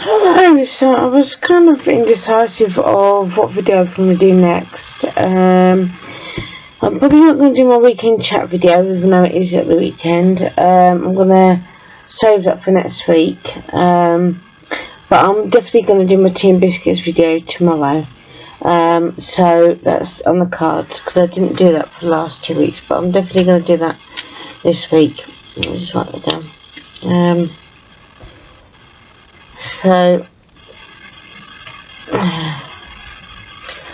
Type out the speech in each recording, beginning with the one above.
Hello, so I was kind of indecisive of what video I'm going to do next. I'm probably not going to do my weekend chat video, even though it is at the weekend. I'm going to save that for next week. But I'm definitely going to do my tea and biscuits video tomorrow. So that's on the cards, because I didn't do that for the last 2 weeks, but I'm definitely going to do that this week. Let me just write that down.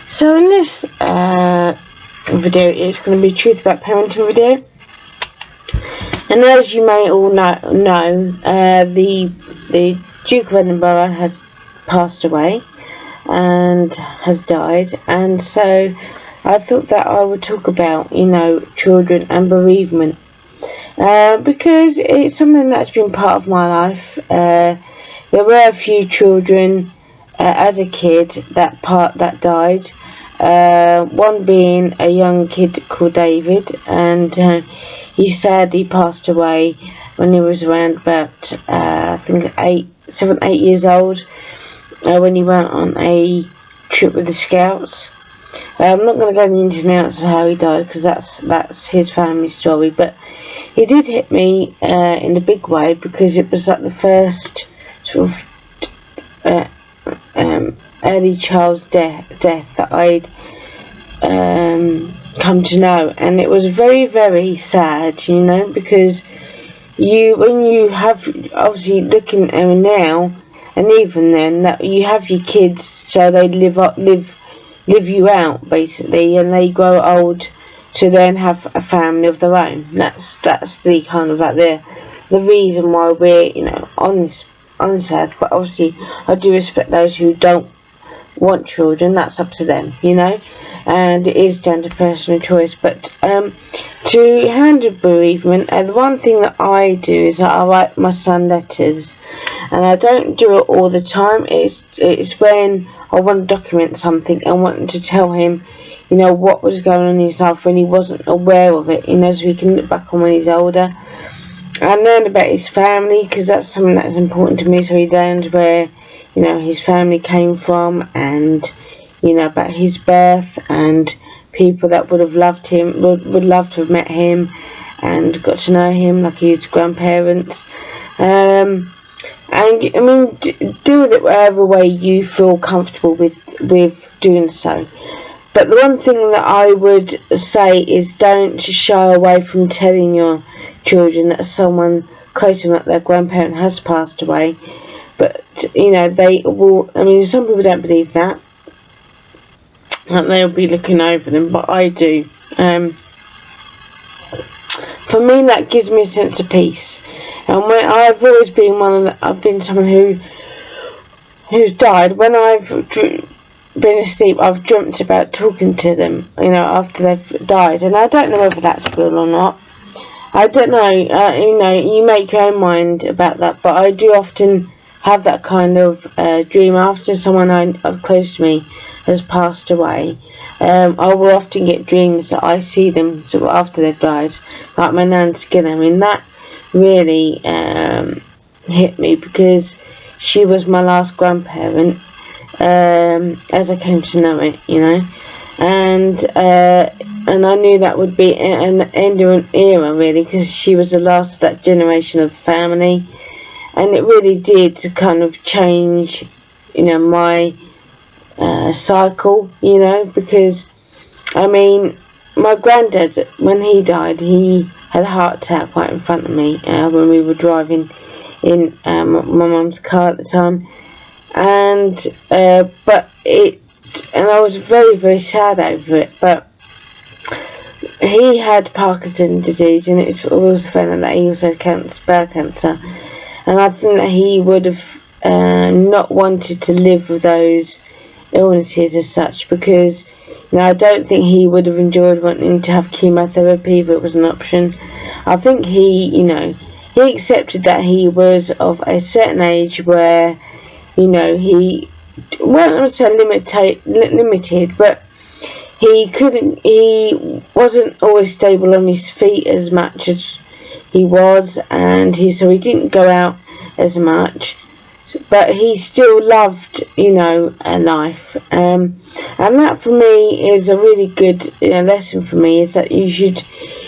So in this video, it's going to be a truth about parenting video. And as you may all know, the Duke of Edinburgh has passed away and has died, and so I thought that I would talk about, children and bereavement, because it's something that's been part of my life. There were a few children as a kid that died. One being a young kid called David, and he sadly passed away when he was around about I think 7, 8 years old, when he went on a trip with the Scouts. I'm not going to go into the ins and outs of how he died, because that's his family story, but he did hit me in a big way, because it was like the first sort of early child's death that I'd come to know, and it was very, very sad, because when you have, obviously looking at them now, and even then, that you have your kids, so they live you out basically, and they grow old to then have a family of their own. That's the kind of like the reason why we're on this earth. But obviously I do respect those who don't want children. That's up to them, and it is down to personal choice. But to handle bereavement, the one thing that I do is that I write my son letters, and I don't do it all the time. It's when I want to document something and want to tell him what was going on in his life when he wasn't aware of it, so he can look back on when he's older and learn about his family, because that's something that's important to me, so he learns where his family came from, and about his birth, and people that would have loved him, would love to have met him and got to know him, like his grandparents. And I mean, do with it whatever way you feel comfortable with doing so. But the one thing that I would say is, don't shy away from telling your children that someone close to them, that their grandparent has passed away. But they will. I mean, some people don't believe that they'll be looking over them, but I do. For me, that gives me a sense of peace. And when I've always been I've been someone who's died. When I've been asleep, I've dreamt about talking to them, after they've died, and I don't know whether that's real or not. I don't know. You make your own mind about that, but I do often have that kind of dream after someone close to me has passed away. I will often get dreams that I see them sort of after they've died, like my nan's skin. I mean, that really hit me, because she was my last grandparent, as I came to know it, and I knew that would be an end of an era, really, because she was the last of that generation of family, and it really did kind of change, my cycle, because I mean, my granddad, when he died, he had a heart attack right in front of me when we were driving in my mum's car at the time, and I was very, very sad over it. But he had Parkinson's disease, and it was found that he also had bowel cancer, and I think that he would have not wanted to live with those illnesses as such, because I don't think he would have enjoyed wanting to have chemotherapy if it was an option. I think he accepted that he was of a certain age where he wasn't limited, but he wasn't always stable on his feet as much as he was, and so he didn't go out as much, but he still loved, life. And that for me is a really good lesson for me, is that you should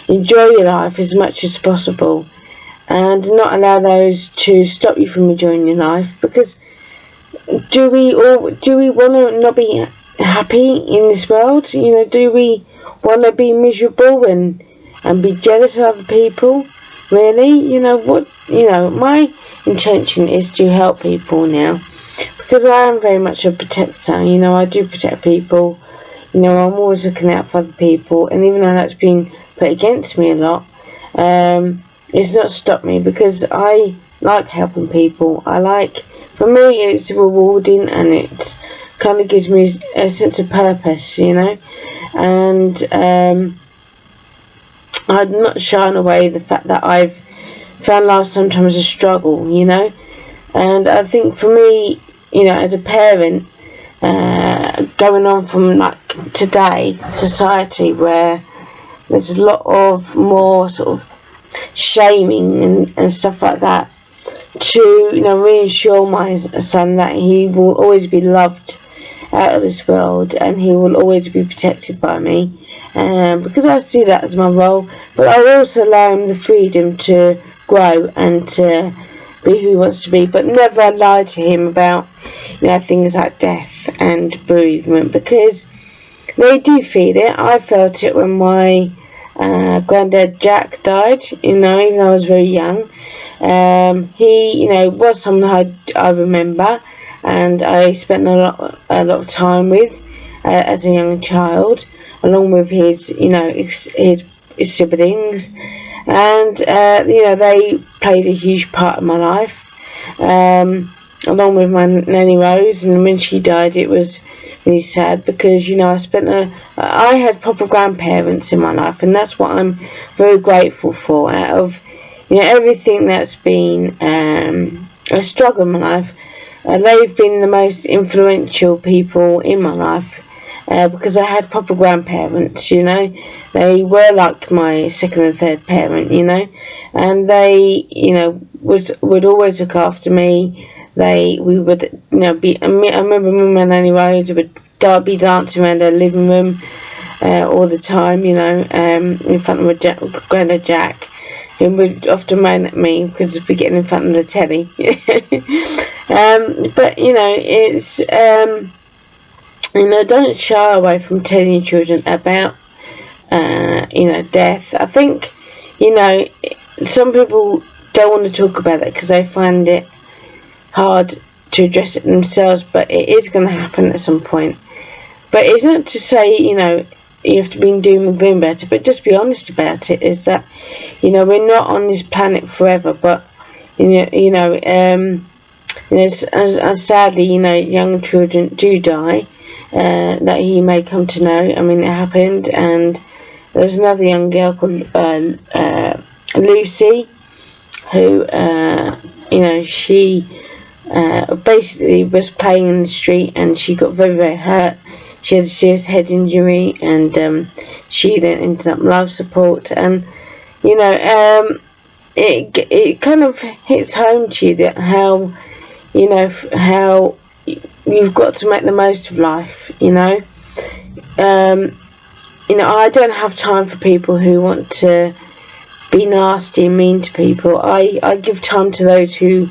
enjoy your life as much as possible and not allow those to stop you from enjoying your life. Because do we want to not be happy in this world? Do we want to be miserable and be jealous of other people? Really? My intention is to help people now, because I am very much a protector. I do protect people. I'm always looking out for other people, and even though that's been put against me a lot, it's not stopped me, because I like helping people. For me, it's rewarding, and it kind of gives me a sense of purpose, and I'm not shying away the fact that I've found life sometimes a struggle, and I think for me, as a parent, going on from like today society where there's a lot of more sort of shaming and stuff like that, to reassure my son that he will always be loved out of this world, and he will always be protected by me, because I see that as my role. But I also allow him the freedom to grow and to be who he wants to be, but never lie to him about things like death and bereavement, because they do feel it. I felt it when my granddad Jack died, even though I was very young. He was someone I remember, and I spent a lot of time with as a young child, along with his his siblings, and they played a huge part of my life, along with my nanny Rose. And when she died, it was really sad, because I had proper grandparents in my life, and that's what I'm very grateful for. Out of everything that's been a struggle in my life, they've been the most influential people in my life, because I had proper grandparents. They were like my second and third parent, and they would always look after me. I remember me and my nanny Rose would be dancing around their living room all the time, in front of my granddad Jack, who would often moan at me because I'd be getting in front of the telly. But it's don't shy away from telling your children about death. I think some people don't want to talk about it because they find it hard to address it themselves, but it is going to happen at some point. But it's not to say you have to be in doom and gloom about it, but just be honest about it. Is that we're not on this planet forever, but as sadly young children do die, that he may come to know. I mean, it happened, and there was another young girl called Lucy, who she basically was playing in the street, and she got very, very hurt. She had a serious head injury, and she then ended up life support. And it kind of hits home to you that how you've got to make the most of life. I don't have time for people who want to be nasty and mean to people. I give time to those who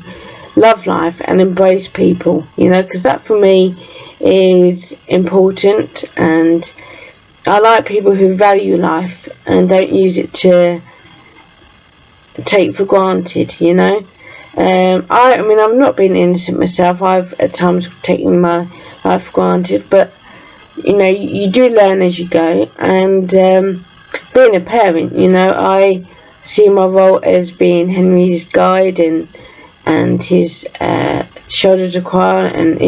love life and embrace people, because that for me is important. And I like people who value life and don't use it to take for granted. I mean, I've not been innocent myself. I've at times taken my life for granted, but you do learn as you go. And being a parent, I see my role as being Henry's guide and his shoulder to cry on,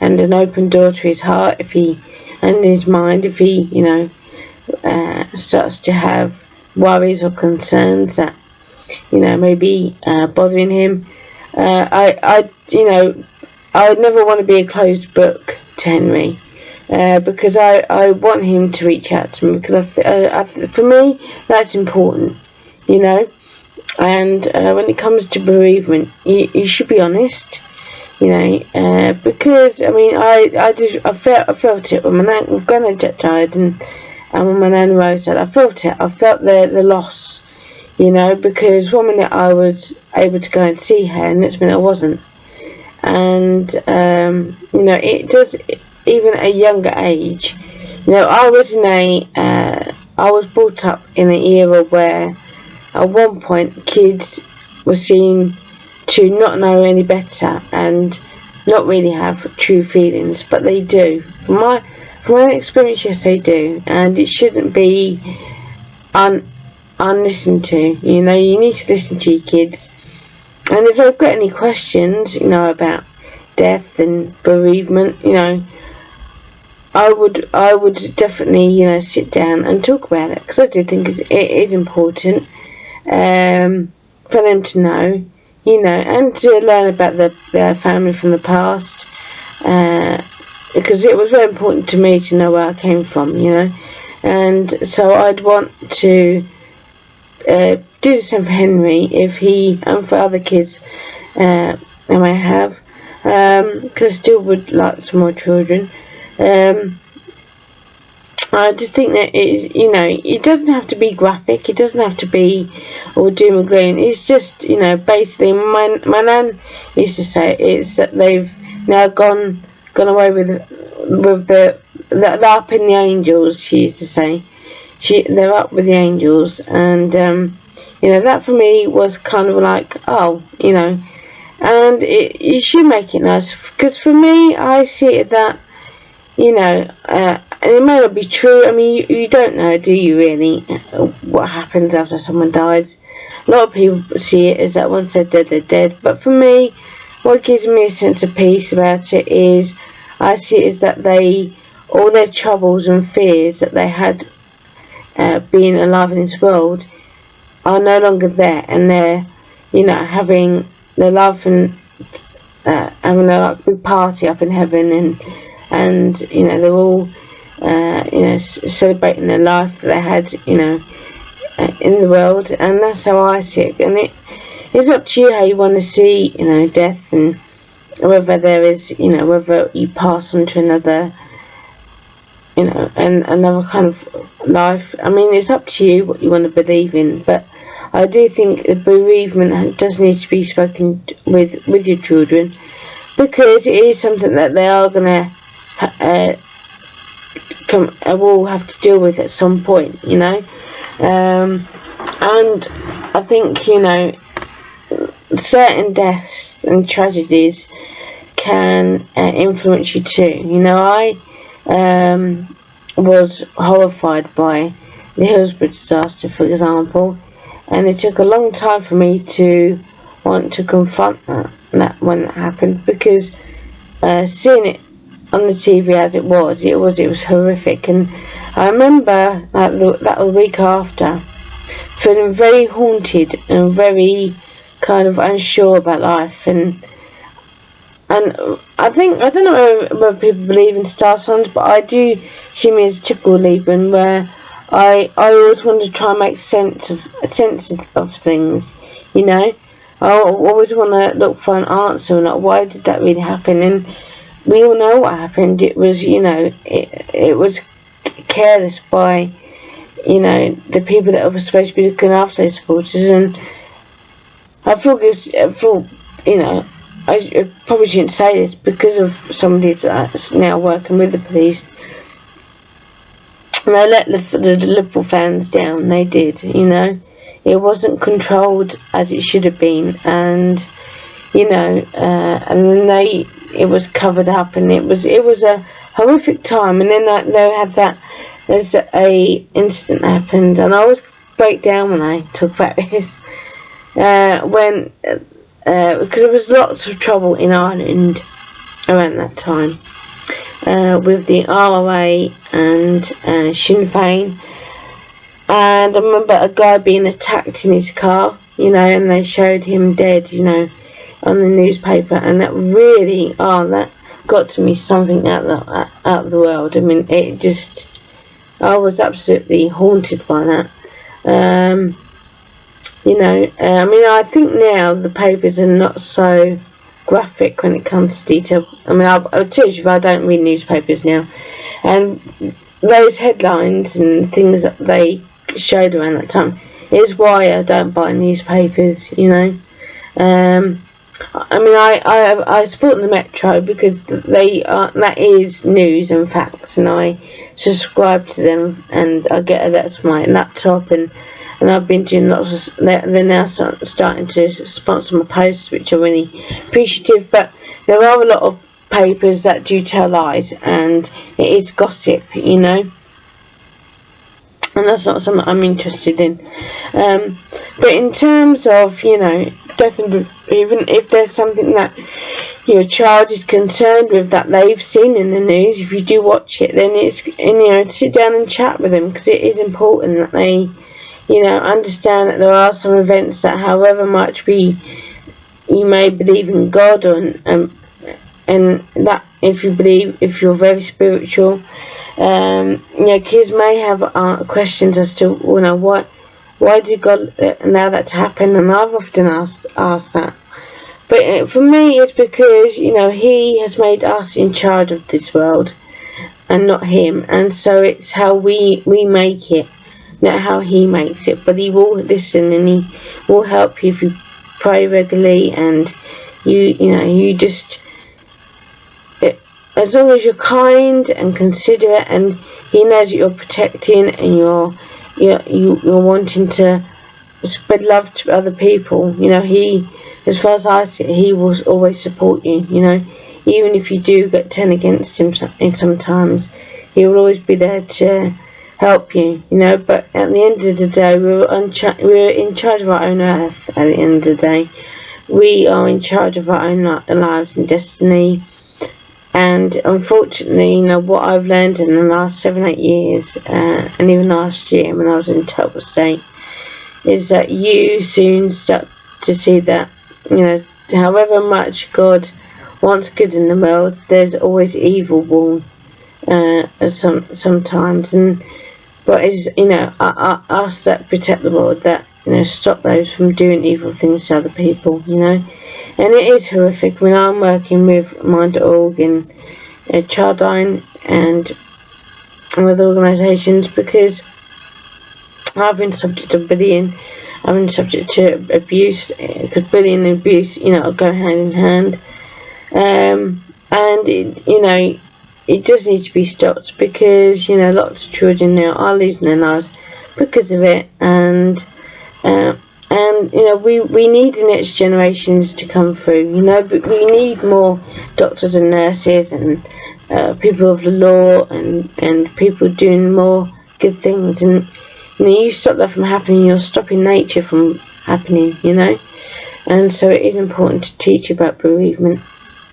and an open door to his heart and his mind if he starts to have worries or concerns that maybe bothering him. I never want to be a closed book to Henry, because I want him to reach out to me, because for me that's important, And when it comes to bereavement, you should be honest. because I mean I felt it when my granddad died and when my nan Rose died. I felt it. I felt the loss, because one minute I was able to go and see her, and next minute I wasn't. And it does, even at a younger age. I was brought up in an era where at one point kids were seen to not know any better and not really have true feelings, but they do. From my experience, yes, they do, and it shouldn't be unlistened to. You need to listen to your kids, and if they've got any questions, about death and bereavement, I would definitely, sit down and talk about it, because I do think it is important for them to know, and to learn about their family from the past, because it was very important to me to know where I came from, and so I'd want to do the same for Henry, if he, and for other kids I may have, because I still would like some more children. I just think that it doesn't have to be graphic, it doesn't have to be all doom and gloom. It's just, basically, my nan used to say it's that they've now gone away with they're up in the angels. She used to say they're up with the angels, and that for me was kind of like, oh, and you should make it nice, because for me, I see it that, and it may not be true. I mean, you don't know, do you, really, what happens after someone dies? A lot of people see it as that once they're dead, they're dead. But for me, what gives me a sense of peace about it is, I see it as that all their troubles and fears that they had being alive in this world are no longer there, and they're, having their love and having a big party up in heaven, and they're all celebrating their life that they had in the world. And that's how I see it. And it's up to you how you want to see death, and whether there is whether you pass on to another and another kind of life. I mean, it's up to you what you want to believe in, but I do think bereavement does need to be spoken with your children, because it is something that they are going to will have to deal with at some point, and I think certain deaths and tragedies can influence you too. I was horrified by the Hillsborough disaster, for example, and it took a long time for me to want to confront that when it happened, because seeing it on the TV as it was horrific. And I remember that week after, feeling very haunted and very kind of unsure about life, and I don't know whether people believe in star signs, but I do see me as a typical Libran, where I always want to try and make sense of things, I always want to look for an answer, and like, why did that really happen? And we all know what happened. It was, it was careless by, the people that were supposed to be looking after those supporters. And I feel, I probably shouldn't say this because of somebody that's now working with the police. And they let the Liberal fans down. They did, It wasn't controlled as it should have been, and and then it was covered up, and it was a horrific time. And then they had there's a incident that happened, and I always break down when I talk about this, when because there was lots of trouble in Ireland around that time, with the RRA and Sinn Féin. And I remember a guy being attacked in his car, and they showed him dead, on the newspaper, and that really, that got to me, something out of the world. I mean, I was absolutely haunted by that. I mean, I think now the papers are not so graphic when it comes to detail. I mean, I'll tell you, I don't read newspapers now, and those headlines and things that they showed around that time is why I don't buy newspapers, you know. I mean, I support the Metro because that is news and facts, and I subscribe to them, and I get that's my laptop, and I've been doing lots of. They're now starting to sponsor my posts, which I'm really appreciative. But there are a lot of papers that do tell lies, and it is gossip, you know. And that's not something I'm interested in. But in terms of, you know, definitely, even if there's something that your child is concerned with that they've seen in the news, if you do watch it, then it's, you know, sit down and chat with them, because it is important that they, you know, understand that there are some events that, however much you may believe in God, and that if you're very spiritual, you know, kids may have questions as to, you know, why did God allow that to happen? And I've often asked that. But for me, it's because, you know, He has made us in charge of this world, and not Him. And so it's how we make it, not how He makes it. But He will listen, and He will help you if you pray regularly, and you know, you just, as long as you're kind and considerate, and He knows that you're protecting, and you're wanting to spread love to other people, you know, He, as far as I see it, He will always support you, you know, even if you do get turned against Him sometimes, He will always be there to help you, you know. But at the end of the day, we're in charge of our own earth. At the end of the day, we are in charge of our own lives and destiny. And unfortunately, you know, what I've learned in the last 7-8 years, and even last year when I was in a terrible state, is that you soon start to see that, you know, however much God wants good in the world, there's always evil born sometimes. But it's, you know, us that protect the world, that, you know, stop those from doing evil things to other people, you know. And it is horrific when I'm working with Mind.org and Childline and other organisations, because I've been subject to bullying, I've been subject to abuse, because bullying and abuse, you know, go hand in hand. And it, you know, it does need to be stopped, because, you know, lots of children now are losing their lives because of it. And you know, we need the next generations to come through, you know, but we need more doctors and nurses, and people of the law, and people doing more good things. And, you know, you stop that from happening, you're stopping nature from happening, you know. And so it is important to teach about bereavement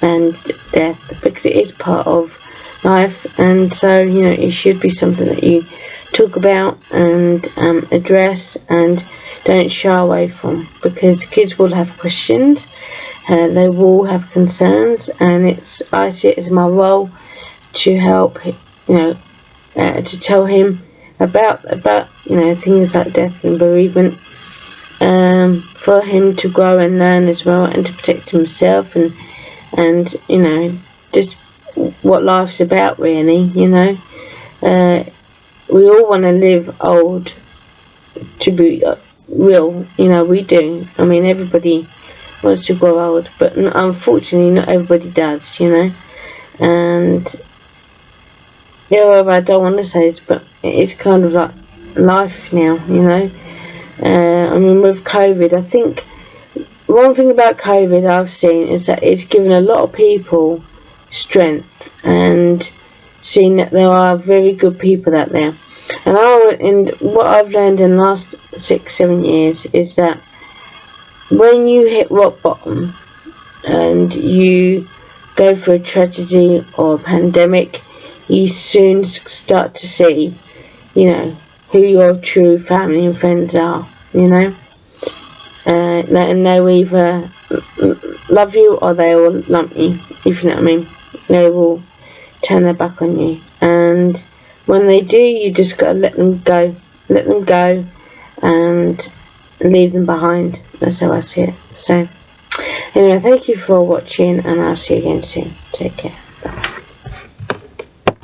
and death, because it is part of life. And so, you know, it should be something that you talk about and address, and don't shy away from, because kids will have questions, they will have concerns, and I see it as my role to help, you know, to tell him about you know, things like death and bereavement, for him to grow and learn as well, and to protect himself, and you know, just what life's about, really, you know. We all want to live old, to be real, you know, we do. I mean, everybody wants to grow old, but unfortunately not everybody does, you know. And yeah, I don't want to say this, but it's kind of like life now, you know. I mean, with COVID, I think one thing about COVID I've seen is that it's given a lot of people strength, and seen that there are very good people out there. And what I've learned in the last 6-7 years is that when you hit rock bottom and you go through a tragedy or a pandemic, you soon start to see, you know, who your true family and friends are, you know. And they will either love you, or they will lump you, if you know what I mean. They will turn their back on you, and when they do, you just gotta let them go, and leave them behind. That's how I see it. So Anyway, thank you for watching, and I'll see you again soon. Take care.